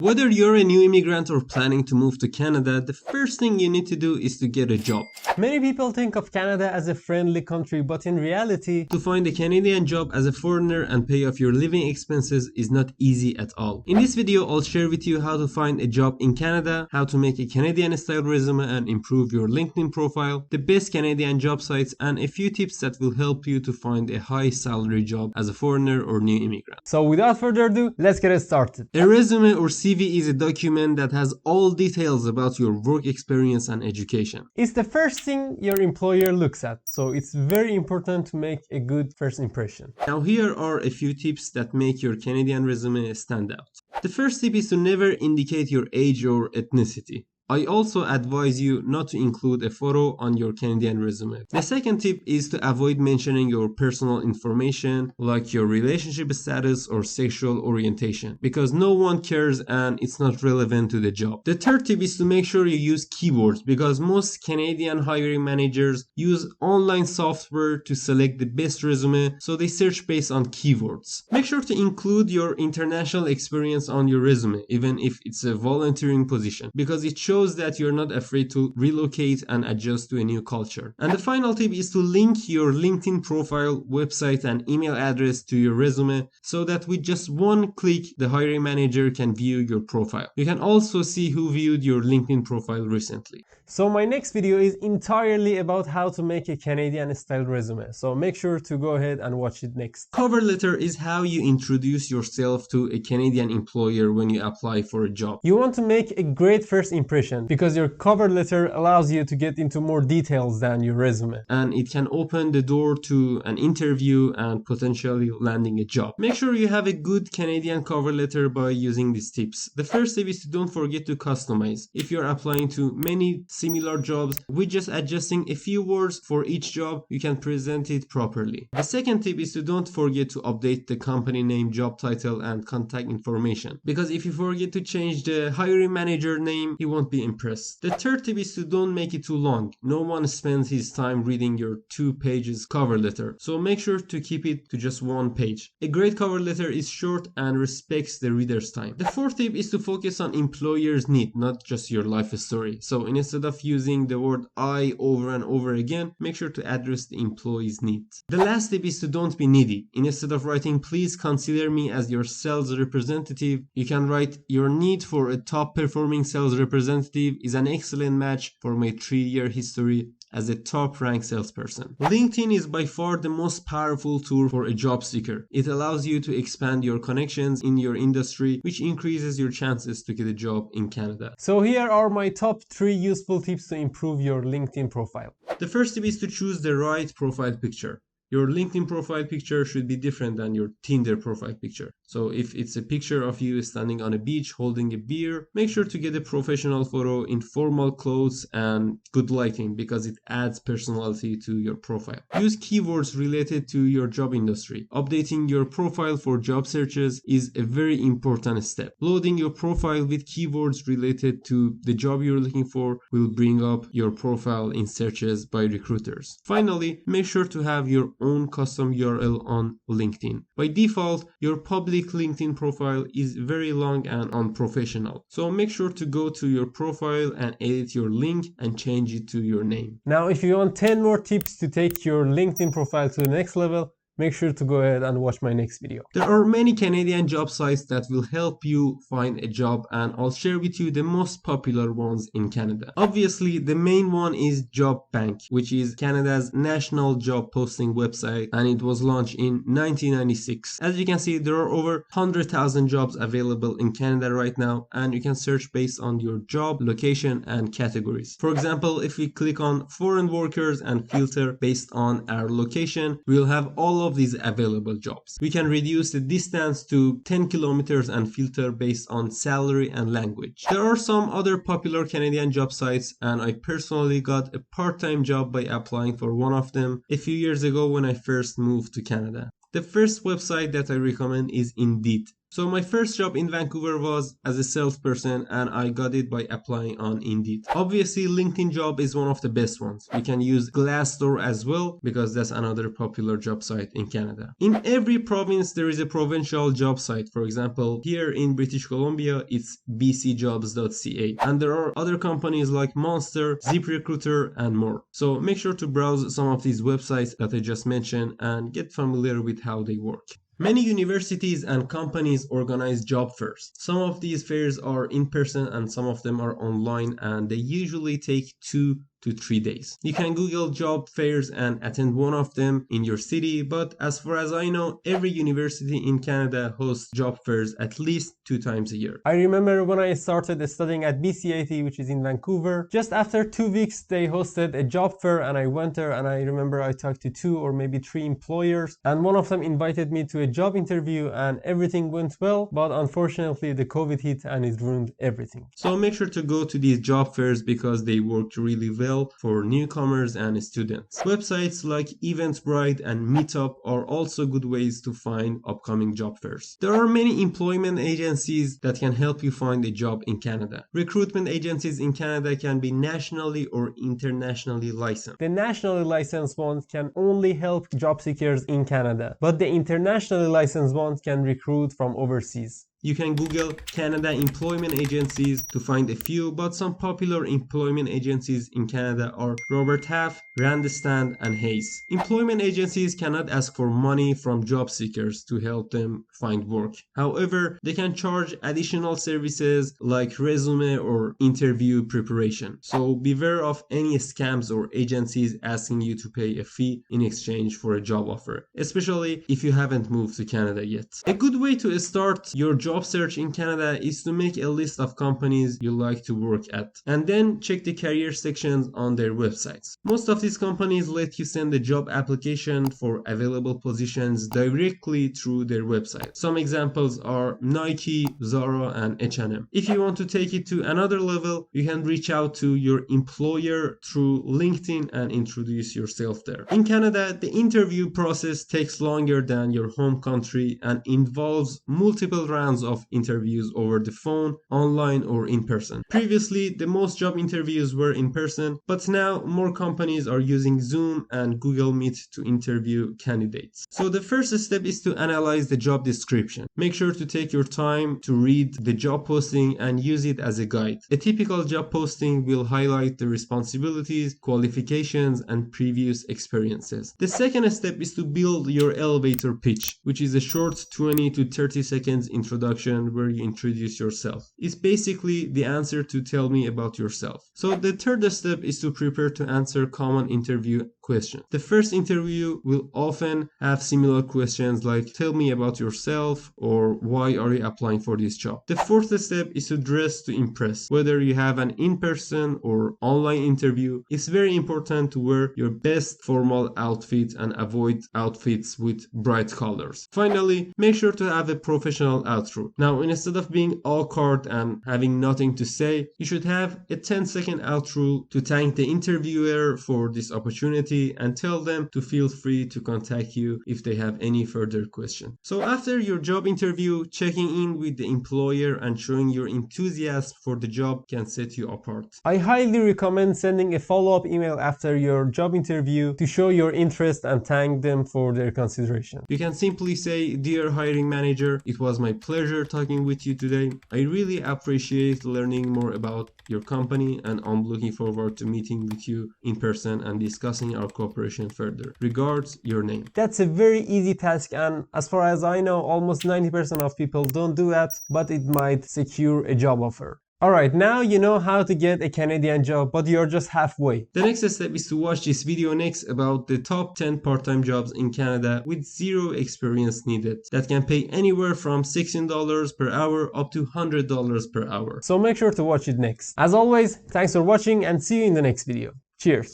Whether you're a new immigrant or planning to move to Canada, the first thing you need to do is to get a job. Many people think of Canada as a friendly country, but in reality, To find a Canadian job as a foreigner and pay off your living expenses is not easy at all. In this video, I'll share with you how to find a job in Canada, how to make a Canadian style resume and improve your LinkedIn profile, the best Canadian job sites, and a few tips that will help you to find a high salary job as a foreigner or new immigrant. so without further ado, let's get it started. A resume or CV is a document that has all details about your work experience and education. It's the first thing your employer looks at, so it's very important to make a good first impression. Now here are a few tips that make your Canadian resume stand out. The first tip is to never indicate your age or ethnicity. I also advise you not to include a photo on your Canadian resume. The second tip is to avoid mentioning your personal information like your relationship status or sexual orientation because no one cares and it's not relevant to the job. The third tip is to make sure you use keywords because most Canadian hiring managers use online software to select the best resume, so they search based on keywords. Make sure to include your international experience on your resume even if it's a volunteering position because it shows that you're not afraid to relocate and adjust to a new culture. And the final tip is to link your LinkedIn profile, website, and email address to your resume so that with just one click, the hiring manager can view your profile. You can also see who viewed your LinkedIn profile recently. So my next video is entirely about how to make a Canadian style resume, so make sure to go ahead and watch it next. Cover letter is how you introduce yourself to a Canadian employer when you apply for a job. You want to make a great first impression because your cover letter allows you to get into more details than your resume. And it can open the door to an interview and potentially landing a job. Make sure you have a good Canadian cover letter by using these tips. The first tip is to don't forget to customize. If you're applying to many similar jobs, with just adjusting a few words for each job, you can present it properly. The second tip is to don't forget to update the company name, job title, and contact information. Because if you forget to change the hiring manager name, he won't be impressed. The third tip is to don't make it too long. No one spends his time reading your 2 pages cover letter, so make sure to keep it to just 1 page. A great cover letter is short and respects the reader's time. The fourth tip is to focus on employer's need, not just your life story. So instead of using the word I over and over again, make sure to address the employee's needs. The last tip is to don't be needy. Instead of writing please consider me as your sales representative, you can write your need for a top performing sales representative is an excellent match for my 3-year history as a top-ranked salesperson. LinkedIn is by far the most powerful tool for a job seeker. It allows you to expand your connections in your industry, which increases your chances to get a job in Canada. So here are my top 3 useful tips to improve your LinkedIn profile. The first tip is to choose the right profile picture. Your LinkedIn profile picture should be different than your Tinder profile picture. So if it's a picture of you standing on a beach holding a beer, make sure to get a professional photo in formal clothes and good lighting because it adds personality to your profile. Use keywords related to your job industry. Updating your profile for job searches is a very important step. Loading your profile with keywords related to the job you're looking for will bring up your profile in searches by recruiters. Finally, make sure to have your own custom URL on LinkedIn. By default, your public LinkedIn profile is very long and unprofessional. So make sure to go to your profile and edit your link and change it to your name. Now, if you want 10 more tips to take your LinkedIn profile to the next level, make sure to go ahead and watch my next video. There are many Canadian job sites that will help you find a job, and I'll share with you the most popular ones in Canada. Obviously, the main one is Job Bank, which is Canada's national job posting website, and it was launched in 1996. As you can see, there are over 100,000 jobs available in Canada right now, and you can search based on your job, location, and categories. For example, if we click on foreign workers and filter based on our location, we'll have all of these available jobs. We can reduce the distance to 10 kilometers and filter based on salary and language. There are some other popular Canadian job sites, and I personally got a part-time job by applying for one of them a few years ago when I first moved to Canada. The first website that I recommend is Indeed. So my first job in Vancouver was as a salesperson, and I got it by applying on Indeed. Obviously, LinkedIn job is one of the best ones. You can use Glassdoor as well because that's another popular job site in Canada. In every province, there is a provincial job site. For example, here in British Columbia, it's bcjobs.ca. And there are other companies like Monster, ZipRecruiter, and more. So make sure to browse some of these websites that I just mentioned and get familiar with how they work. Many universities and companies organize job fairs. Some of these fairs are in person and some of them are online, and they usually take 2 to 3 days. You can Google job fairs and attend one of them in your city, but as far as I know, every university in Canada hosts job fairs at least 2 times a year. I remember when I started studying at BCIT, which is in Vancouver, just after 2 weeks they hosted a job fair and I went there, and I remember I talked to 2 or maybe 3 employers, and one of them invited me to a job interview and everything went well, but unfortunately the COVID hit and it ruined everything. So make sure to go to these job fairs because they worked really well for newcomers and students. Websites like Eventbrite and Meetup are also good ways to find upcoming job fairs. There are many employment agencies that can help you find a job in Canada. Recruitment agencies in Canada can be nationally or internationally licensed. The nationally licensed ones can only help job seekers in Canada, but the internationally licensed ones can recruit from overseas. You can Google Canada employment agencies to find a few, but some popular employment agencies in Canada are Robert Half, Randstad, and Hayes. Employment agencies cannot ask for money from job seekers to help them find work. However, they can charge additional services like resume or interview preparation. So beware of any scams or agencies asking you to pay a fee in exchange for a job offer, especially if you haven't moved to Canada yet. A good way to start your job search in Canada is to make a list of companies you like to work at and then check the career sections on their websites. Most of these companies let you send a job application for available positions directly through their website. Some examples are Nike, Zara, and H&M. If you want to take it to another level, you can reach out to your employer through LinkedIn and introduce yourself there. In Canada, the interview process takes longer than your home country and involves multiple rounds of interviews over the phone, online, or in person. Previously, the most job interviews were in person, but now more companies are using Zoom and Google Meet to interview candidates. So the first step is to analyze the job description. Make sure to take your time to read the job posting and use it as a guide. A typical job posting will highlight the responsibilities, qualifications, and previous experiences. The second step is to build your elevator pitch, which is a short 20 to 30 seconds introduction where you introduce yourself. It's basically the answer to tell me about yourself. So the third step is to prepare to answer common interview questions. The first interview will often have similar questions like tell me about yourself or why are you applying for this job. The fourth step is to dress to impress. Whether you have an in-person or online interview, it's very important to wear your best formal outfit and avoid outfits with bright colors. Finally, make sure to have a professional outro. Now, instead of being awkward and having nothing to say, you should have a 10-second outro to thank the interviewer for this opportunity and tell them to feel free to contact you if they have any further questions. So after your job interview, checking in with the employer and showing your enthusiasm for the job can set you apart. I highly recommend sending a follow-up email after your job interview to show your interest and thank them for their consideration. You can simply say, "Dear hiring manager, it was my pleasure talking with you today. I really appreciate learning more about your company and I'm looking forward to meeting with you in person and discussing our cooperation further. Regards, your name." That's a very easy task, and as far as I know, almost 90% of people don't do that, but it might secure a job offer. Alright, now you know how to get a Canadian job, but you're just halfway. The next step is to watch this video next about the top 10 part-time jobs in Canada with zero experience needed that can pay anywhere from $16 per hour up to $100 per hour. So make sure to watch it next. As always, thanks for watching and see you in the next video. Cheers!